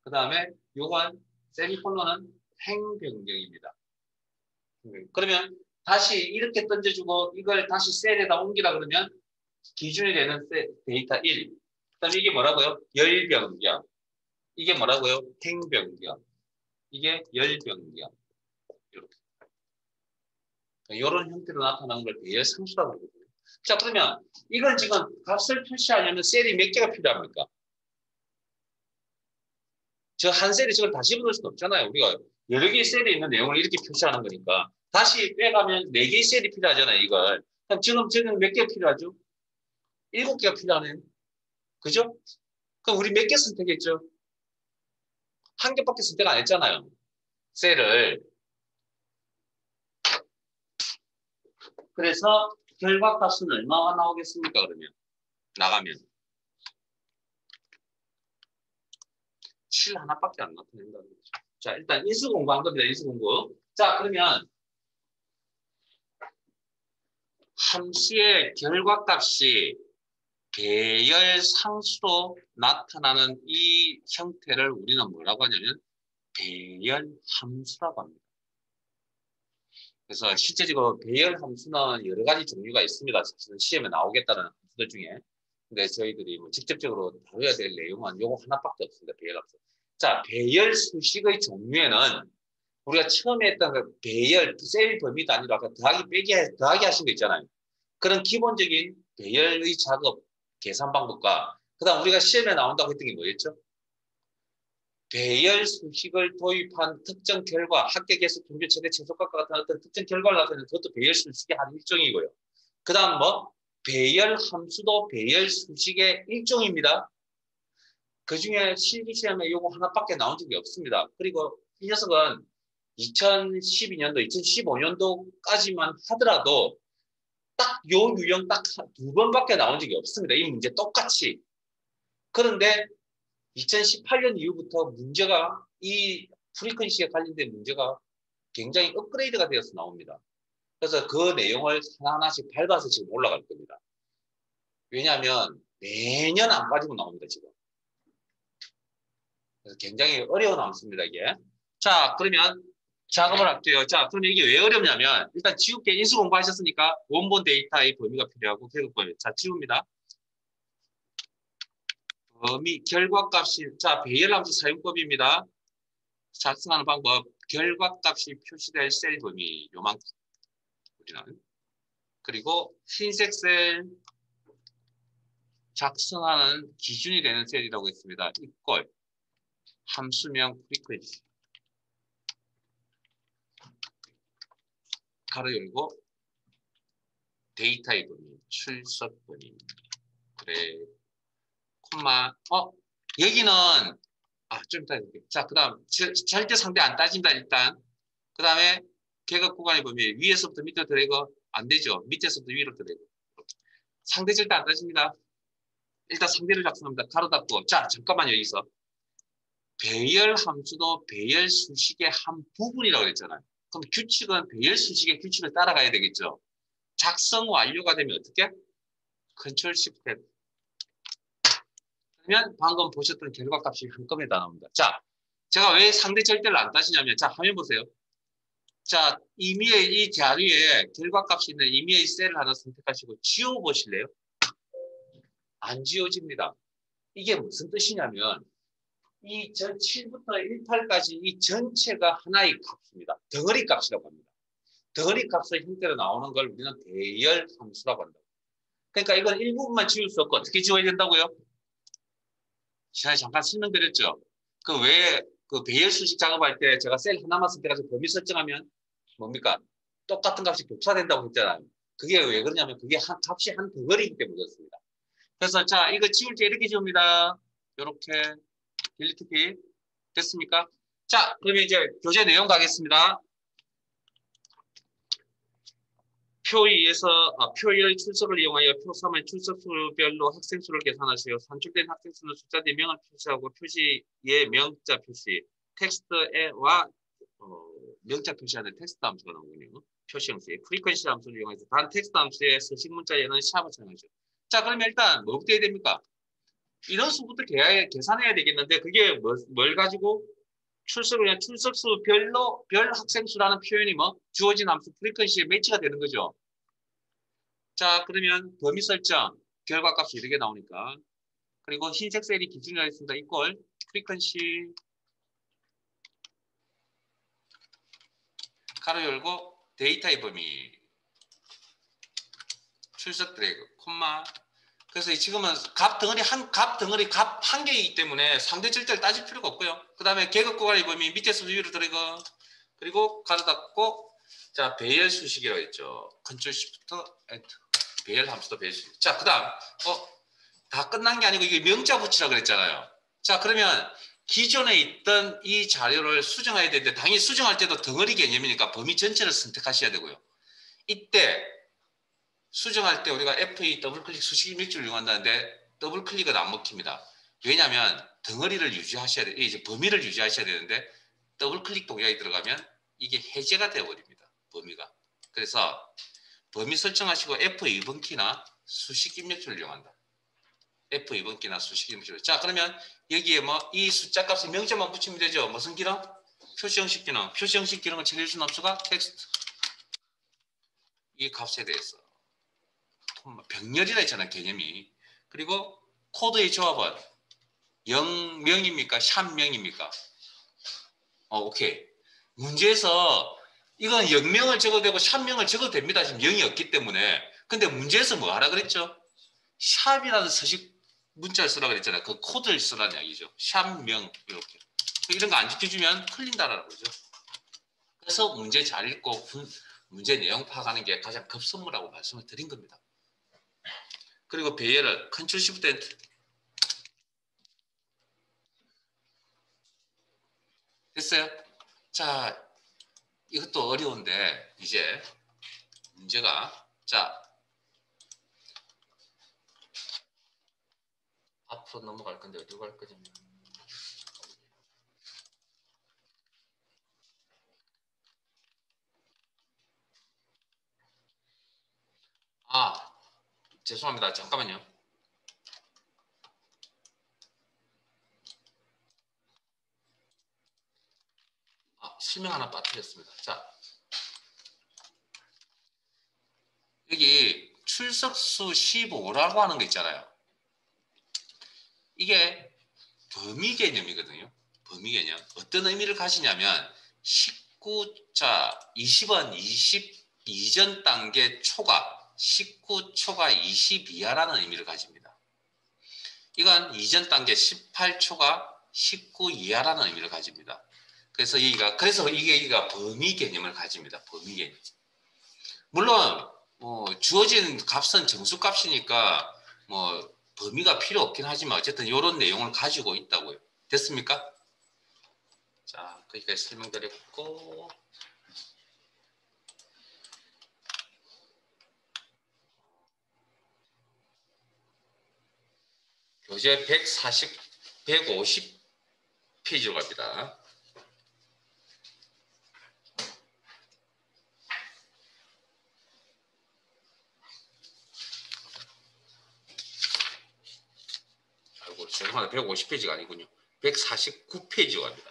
그 다음에 요건 세미콜론은 행 변경입니다. 그러면 다시 이렇게 던져주고 이걸 다시 셀에다 옮기라 그러면 기준이 되는 데이터 1. 그 다음에 이게 뭐라고요? 열 변경. 이게 뭐라고요? 행 변경. 이게 열 변경. 이렇게. 이런 형태로 나타나는 걸 배열 상수라고 그러거든요. 자, 그러면 이걸 지금 값을 표시하려면 셀이 몇 개가 필요합니까? 저 한 셀에 저걸 다 집어넣을 수는 없잖아요. 우리가 여러 개의 셀에 있는 내용을 이렇게 표시하는 거니까. 다시 빼가면 4개의 셀이 필요하잖아요, 이걸. 그럼 지금 저는 몇 개 필요하죠? 7개가 필요하네요. 그죠? 그럼 우리 몇 개 선택했죠? 한 개밖에 선택 안 했잖아요. 셀을. 그래서 결과값은 얼마가 나오겠습니까, 그러면? 나가면. 7 하나밖에 안 나타낸다는 거죠. 자, 일단 인수 공부한 겁니다. 인수 공부. 자, 그러면 함수의 결과값이 배열 상수로 나타나는 이 형태를 우리는 뭐라고 하냐면 배열 함수라고 합니다. 그래서 실제적으로 배열 함수는 여러 가지 종류가 있습니다. 사실은 시험에 나오겠다는 함수들 중에. 근데 저희들이 뭐 직접적으로 다뤄야 될 내용은 요거 하나밖에 없습니다. 배열 함수. 자, 배열 수식의 종류에는 우리가 처음에 했던 그 배열, 셀 범위도 아니라 아까 더하기 하신 거 있잖아요. 그런 기본적인 배열의 작업, 계산 방법과 그 다음 우리가 시험에 나온다고 했던 게 뭐였죠? 배열 수식을 도입한 특정 결과, 합계 개수, 평균, 최대, 최소값과 같은 어떤 특정 결과를 나타내는 그것도 배열 수식의 한 일종이고요. 그 다음 배열 함수도 배열 수식의 일종입니다. 그 중에 실기시험에 이거 하나밖에 나온 적이 없습니다. 그리고 이 녀석은 2012년도, 2015년도까지만 하더라도 딱 요 유형 딱 2번밖에 나온 적이 없습니다. 이 문제 똑같이. 그런데 2018년 이후부터 문제가 이 프리퀀시에 관련된 문제가 굉장히 업그레이드가 되어서 나옵니다. 그래서 그 내용을 하나하나씩 밟아서 지금 올라갈 겁니다. 왜냐하면 매년 안 빠지고 나옵니다. 지금. 그래서 굉장히 어려운 함수입니다. 이게. 자, 그러면 작업을 할게요. 자, 그럼 이게 왜 어렵냐면 일단 지울게 인수 공부하셨으니까 원본 데이터의 범위가 필요하고 계급 범위. 자, 지웁니다. 결과값이, 자, 배열함수 사용법입니다. 작성하는 방법, 결과값이 표시될 셀 범위, 요만큼. 우리는. 그리고 흰색 셀 작성하는 기준이 되는 셀이라고 했습니다. 이꼴 함수명 프리퀀시. 가로 열고, 데이터의 범위, 출석 범위. 그래. 콤마, 여기는, 좀 이따 해볼게요. 자, 그 다음, 절대 상대 안 따진다, 일단. 그 다음에, 계급 구간의 범위, 위에서부터 밑으로 드래그, 안 되죠. 밑에서부터 위로 드래그. 상대 절대 안 따집니다. 일단 상대를 작성합니다. 가로 닫고. 자, 잠깐만, 여기서. 배열 함수도 배열 수식의 한 부분이라고 그랬잖아요. 그럼 규칙은 배열 수식의 규칙을 따라가야 되겠죠. 작성 완료가 되면 어떻게? 컨트롤 시프트. 그러면 방금 보셨던 결과값이 한꺼번에 다 나옵니다. 자, 제가 왜 상대 절대를 안 따지냐면, 자, 화면 보세요. 자, 임의의 이 자리에 결과값이 있는 임의의 셀을 하나 선택하시고 지워보실래요? 안 지워집니다. 이게 무슨 뜻이냐면, 이 전 7부터 18까지 이 전체가 하나의 값입니다. 덩어리 값이라고 합니다. 덩어리 값의 형태로 나오는 걸 우리는 배열 함수라고 한다. 그러니까 이건 일부분만 지울 수 없고 어떻게 지워야 된다고요? 지난해 잠깐 설명드렸죠. 그 배열 수식 작업할 때 제가 셀 하나만 선택해서 범위 설정하면 뭡니까? 똑같은 값이 곱사된다고 했잖아요. 그게 왜 그러냐면 그게 값이 한 덩어리이기 때문에 그렇습니다. 그래서 자, 이거 지울 때 이렇게 지웁니다. 이렇게 딜리트 키 됐습니까? 자, 그러면 이제 교재 내용 가겠습니다. 표 2에서 표 1의 출석을 이용하여 표 3의 출석수별로 학생수를 계산하시고 산출된 학생수는 숫자 4명을 표시하고 표시의 명자 표시, 텍스트와 명자 표시하는 텍스트 함수가 나오군요. 표시 형식, 프리퀀시 함수를 이용해서 단 텍스트 함수의 서식 문자에는 샵을 사용하죠. 자, 그러면 일단 뭐부터 해야 됩니까? 인원수부터 계산해야 되겠는데 그게 뭘 가지고? 그냥 출석수 별 학생수라는 표현이 주어진 함수 프리퀀시에 매치가 되는 거죠. 자, 그러면 범위 설정, 결과값이 이렇게 나오니까. 그리고 흰색 셀이 기준이라고 했습니다. 이꼴 프리퀀시 가로 열고 데이터의 범위 출석 드래그 콤마. 그래서 지금은 값 덩어리 값 한 개이기 때문에 상대 절대를 따질 필요가 없고요. 그 다음에 계급 구간의 범위 밑에서 위로 드래그 그리고 가로 닫고 자 배열 수식이라고 했죠. 컨트롤 시프트 엔터 배열 함수도 배열 수식. 자 그다음 다 끝난 게 아니고 이게 명자 붙이라고 그랬잖아요. 자 그러면 기존에 있던 이 자료를 수정해야 되는데 당연히 수정할 때도 덩어리 개념이니까 범위 전체를 선택하셔야 되고요. 이때 수정할 때 우리가 FA 더블클릭 수식 입력지를 이용한다는데 더블클릭은 안 먹힙니다. 왜냐하면 덩어리를 유지하셔야 돼요. 이제 범위를 유지하셔야 되는데 더블클릭 동작이 들어가면 이게 해제가 되어버립니다. 범위가. 그래서 범위 설정하시고 F2번 키나 수식 입력지를 이용한다. F2번 키나 수식 입력지를. 자 그러면 여기에 이 숫자 값에 명자만 붙이면 되죠. 무슨 기능? 표시 형식 기능. 표시 형식 기능을 챙길 수는 없어가 텍스트. 이 값에 대해서. 병렬이라 했잖아 개념이. 그리고 코드의 조합은 0명입니까? 샵명입니까? 오케이. 문제에서 이건 0명을 적어도 되고 샵명을 적어도 됩니다. 지금 0이 없기 때문에. 근데 문제에서 뭐 하라 그랬죠? 샵이라는 서식 문자를 쓰라 그랬잖아요. 그 코드를 쓰라는 이야기죠. 샵명 이렇게. 이런 거 안 지켜주면 틀린다라는 거죠. 그래서 문제 잘 읽고 문제 내용 파악하는 게 가장 급선무라고 말씀을 드린 겁니다. 그리고 배열을 컨트롤 시프트 엔터. 됐어요? 자, 이것도 어려운데 이제 문제가 자 앞으로 넘어갈 건데 어디로 갈 거냐? 죄송합니다. 잠깐만요. 실명 하나 빠뜨렸습니다. 자, 여기 출석수 15라고 하는 거 있잖아요. 이게 범위 개념이거든요. 범위 개념. 어떤 의미를 가지냐면 19자 20은 20 이전 단계 초과 19초가 20 이하라는 의미를 가집니다. 이건 이전 단계 18초가 19 이하라는 의미를 가집니다. 그래서 이게 범위 개념을 가집니다. 범위 개념. 물론 주어진 값은 정수값이니까 뭐 범위가 필요 없긴 하지만 어쨌든 이런 내용을 가지고 있다고요. 됐습니까? 자, 거기까지 설명드렸고 교재 150 페이지로 갑니다. 아이고, 죄송합니다. 150페이지가 아니군요. 149페이지로 갑니다.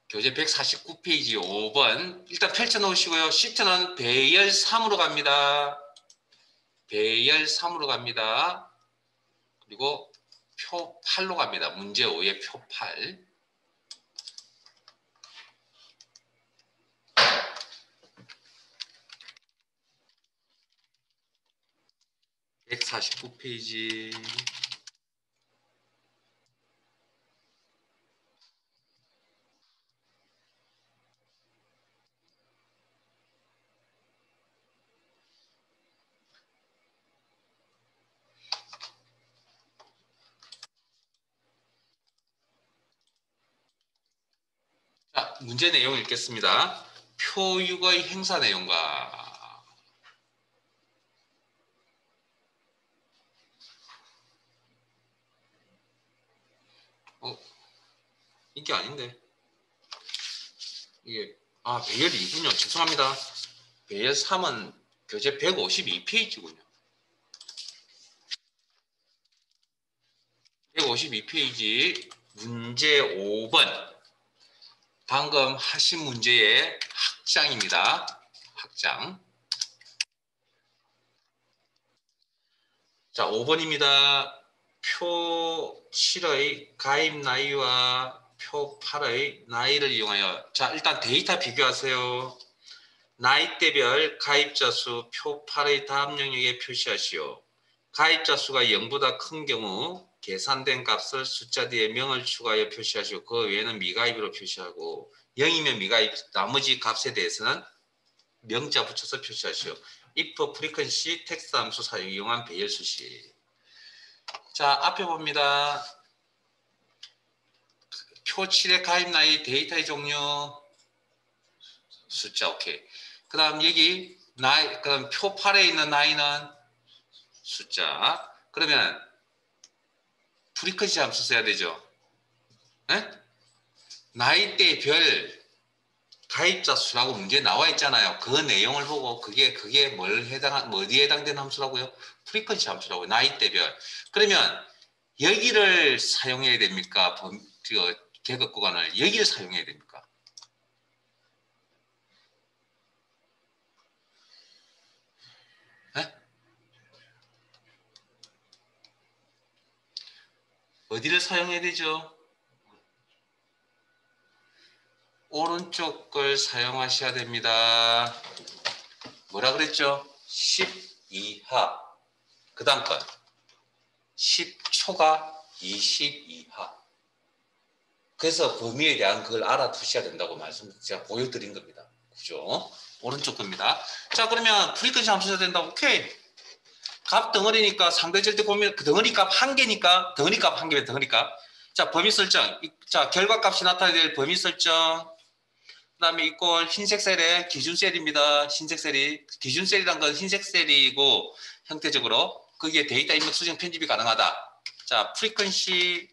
교재 149페이지 5번 일단 펼쳐 놓으시고요. 시트는 배열 3으로 갑니다. 배열 3으로 갑니다. 그리고 표 8로 갑니다. 문제 5의 표 8. (149페이지) 자, 문제 내용 읽겠습니다. 표육의 행사 내용과 이게 아닌데 이게 배열 2군요. 죄송합니다. 배열 3은 교재 152페이지군요. 152페이지 문제 5번 방금 하신 문제의 학장입니다. 학장. 자, 5번입니다. 표 7의 가입 나이와 표 8의 나이를 이용하여 자, 일단 데이터 비교하세요. 나이대별 가입자 수 표 8의 다음 영역에 표시하시오. 가입자 수가 0보다 큰 경우 계산된 값을 숫자 뒤에 명을 추가하여 표시하시오. 그 외에는 미가입으로 표시하고 0이면 미가입, 나머지 값에 대해서는 명자 붙여서 표시하시오. if frequency 텍스트 함수 사용 이용한 배열 수식. 자, 앞에 봅니다. 표 7의 가입 나이 데이터의 종류 숫자 오케이. 그 다음 여기 나이 그럼 표 8에 있는 나이는 숫자. 그러면 프리퀀시 함수 써야 되죠. 에? 나이대별 가입자 수라고 문제에 나와 있잖아요. 그 내용을 보고 그게 어디에 해당되는 함수라고요? 프리퀀시 함수라고요. 나이대별. 그러면 여기를 사용해야 됩니까? 계급 구간을 여기를 사용해야 됩니까? 에? 어디를 사용해야 되죠? 오른쪽 걸 사용하셔야 됩니다. 뭐라 그랬죠? 10 이하. 그 다음 건 10초가 20 이하. 그래서 범위에 대한 그걸 알아두셔야 된다고 제가 보여드린 겁니다. 그죠? 오른쪽 겁니다. 자, 그러면 프리퀀시 함수 써야 된다. 오케이. 값 덩어리니까 상대절대 고민 그 덩어리 값 한 개니까 덩어리 값 한 개면 덩어리 값. 자, 범위 설정. 자, 결과값이 나타나야 될 범위 설정. 그다음에 이꼴 흰색 셀의 기준 셀입니다. 흰색 셀이 기준 셀이란 건 흰색 셀이고 형태적으로 거기에 데이터 입력 수정 편집이 가능하다. 자, 프리퀀시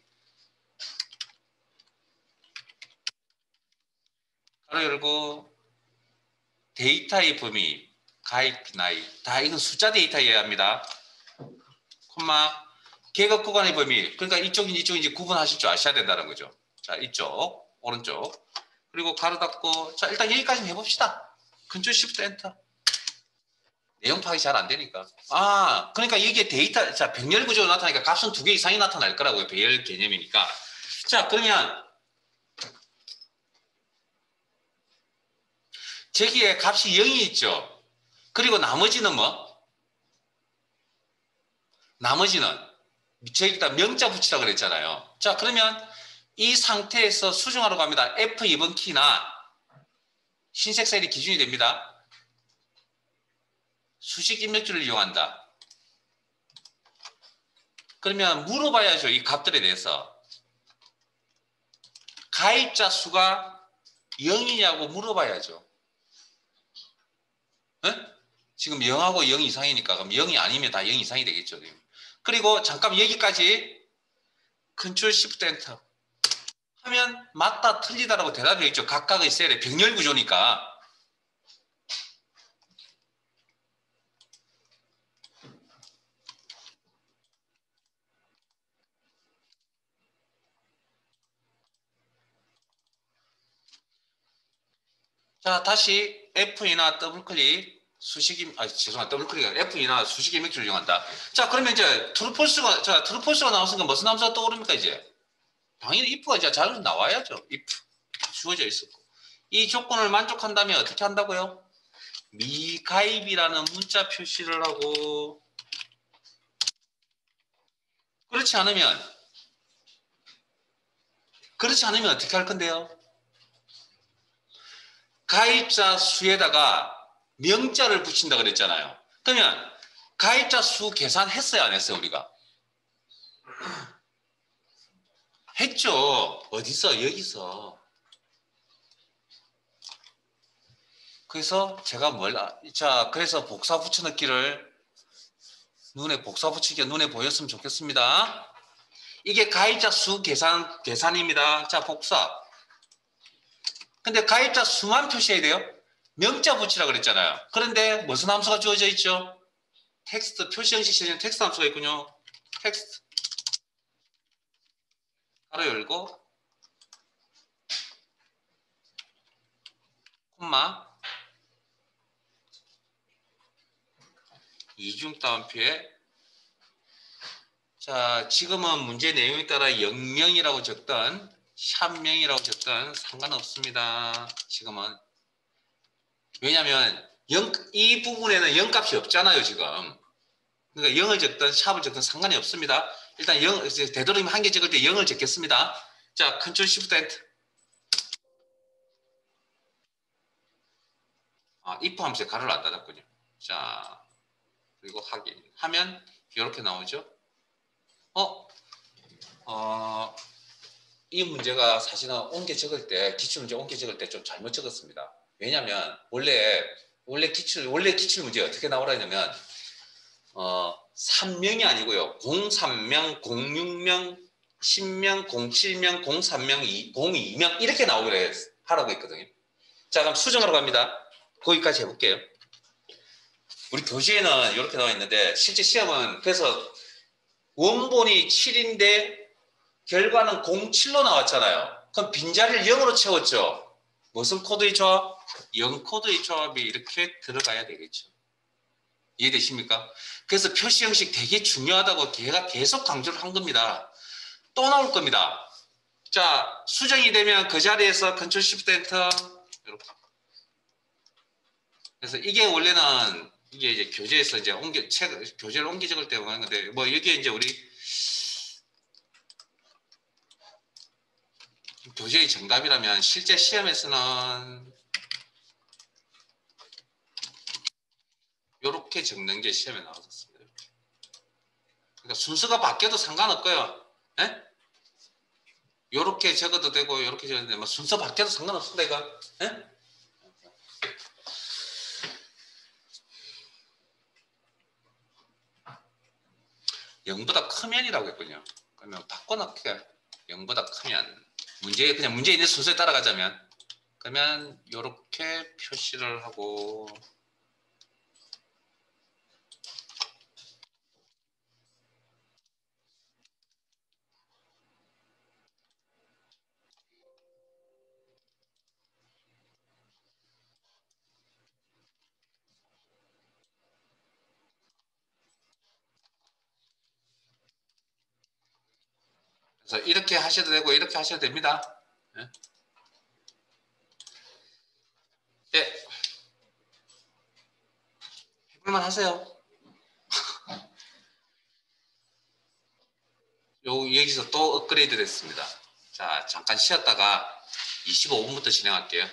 가로 열고 데이터의 범위 가입 나이 다 이건 숫자 데이터여야 합니다. 콤마 계급 구간의 범위 그러니까 이쪽인지 이쪽인지 구분하실 줄 아셔야 된다는 거죠. 자, 이쪽 오른쪽 그리고 가로 닫고 자, 일단 여기까지 해봅시다. 컨트롤 시프트 엔터. 내용 파악이 잘 안 되니까. 아, 그러니까 이게 데이터, 자, 병렬 구조로 나타나니까 값은 두 개 이상이 나타날 거라고요. 배열 개념이니까. 자, 그러면 저기에 값이 0이 있죠. 그리고 나머지는 뭐? 나머지는 저기다 명자 붙이라 그랬잖아요. 자, 그러면 이 상태에서 수정하러 갑니다. F2번 키나 흰색 셀이 기준이 됩니다. 수식 입력줄을 이용한다. 그러면 물어봐야죠. 이 값들에 대해서. 가입자 수가 0이냐고 물어봐야죠. 에? 지금 0하고 0 이상이니까 그럼 0이 아니면 다 0 이상이 되겠죠. 그리고 잠깐 여기까지 컨트롤 시프트 엔터 하면 맞다 틀리다라고 대답이 있죠. 각각의 셀의 병렬 구조니까. 자, 다시 F2나 더블클릭 수식임, 죄송합니다. 더블클릭 F2나 수식 입력줄을 이용한다. 자, 그러면 이제 트루폴스가 나왔으니까 무슨 함수가 떠오릅니까, 이제? 당연히 if가 이제 자연히 나와야죠. if. 주어져 있었고. 이 조건을 만족한다면 어떻게 한다고요? 미가입이라는 문자 표시를 하고, 그렇지 않으면 어떻게 할 건데요? 가입자 수에다가 명자를 붙인다 그랬잖아요. 그러면 가입자 수 계산했어요, 안 했어요, 우리가? 했죠. 어디서? 여기서. 그래서 제가 그래서 복사 붙여넣기를 복사 붙이기가 눈에 보였으면 좋겠습니다. 이게 가입자 수 계산입니다. 자, 복사. 근데 가입자 수만 표시해야 돼요. 명자 붙이라 그랬잖아요. 그런데 무슨 함수가 주어져 있죠? 텍스트, 표시 형식 실행 텍스트 함수가 있군요. 텍스트. 가로 열고, 콤마, 이중 따옴표에 자, 지금은 문제 내용에 따라 0명이라고 적던 샵명이라고 적던 상관없습니다. 지금은. 왜냐하면 이 부분에는 0값이 없잖아요, 지금. 그러니까 0을 적든 샵을 적든 상관이 없습니다. 일단 되도록이면 한 개 적을 때 0을 적겠습니다. 자, 컨트롤 시프트 엔터. if 함수에 가로를 안 닫았군요. 자, 그리고 확인. 하면 이렇게 나오죠. 이 문제가 사실은 옮겨 적을 때, 기출문제 옮겨 적을 때 좀 잘못 적었습니다. 왜냐면, 원래 기출 문제 어떻게 나오라 했냐면, 3명이 아니고요. 03명, 06명, 10명, 07명, 03명, 02명, 이렇게 나오기로 하라고 했거든요. 자, 그럼 수정하러 갑니다. 거기까지 해볼게요. 우리 교재에는 이렇게 나와 있는데, 실제 시험은 그래서 원본이 7인데, 결과는 07로 나왔잖아요. 그럼 빈자리를 0으로 채웠죠. 무슨 코드의 조합? 0 코드의 조합이 이렇게 들어가야 되겠죠. 이해되십니까? 그래서 표시 형식 되게 중요하다고 걔가 계속 강조를 한 겁니다. 또 나올 겁니다. 자, 수정이 되면 그 자리에서 컨트롤 시프트 엔터 이렇게. 그래서 이게 원래는 이게 이제 교재에서 이제 교재를 옮겨 적을 때 하는 건데 뭐 여기에 이제 우리 교재의 정답이라면 실제 시험에서는 이렇게 적는 게 시험에 나왔었습니다. 그러니까 순서가 바뀌어도 상관없고요. 예? 이렇게 적어도 되고 이렇게 적어도 되고 순서 바뀌어도 상관없습니다. 이거. 예? 0보다 크면이라고 했군요. 그러면 바꿔놓게 0보다 크면 그냥 문제 있는 순서에 따라가자면 그러면 이렇게 표시를 하고 그래서 이렇게 하셔도 되고 이렇게 하셔도 됩니다. 예. 예. 해볼만 하세요. 여기서 또 업그레이드 됐습니다. 자, 잠깐 쉬었다가 25분부터 진행할게요.